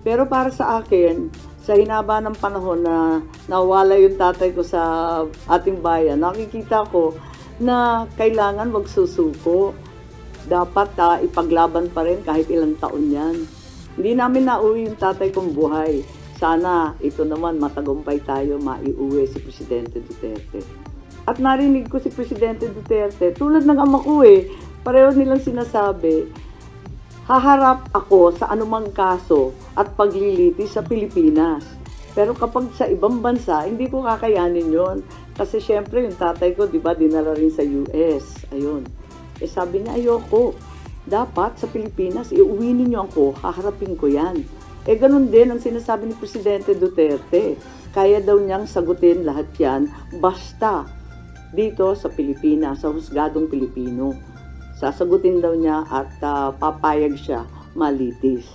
Pero para sa akin, sa hinaba ng panahon na nawala yung tatay ko sa ating bayan, nakikita ko na kailangan magsusuko. Dapat ipaglaban pa rin kahit ilang taon yan. Hindi namin nauwi yung tatay kong buhay. Sana ito naman matagumpay tayo, maiuwi si Presidente Duterte. At narinig ko si Presidente Duterte, tulad ng ama ko pareho nilang sinasabi, haharap ako sa anumang kaso at paglilitis sa Pilipinas. Pero kapag sa ibang bansa, hindi ko kakayanin yon. Kasi syempre yung tatay ko, di ba, dinala rin sa US. Ayun. Sabi niya, ayoko. Dapat sa Pilipinas, iuwi ninyo ako, haharapin ko yan. Ganun din ang sinasabi ni Presidente Duterte. Kaya daw niyang sagutin lahat yan, basta dito sa Pilipinas, sa husgadong Pilipino. Sasagutin daw niya at papayag siya malitis.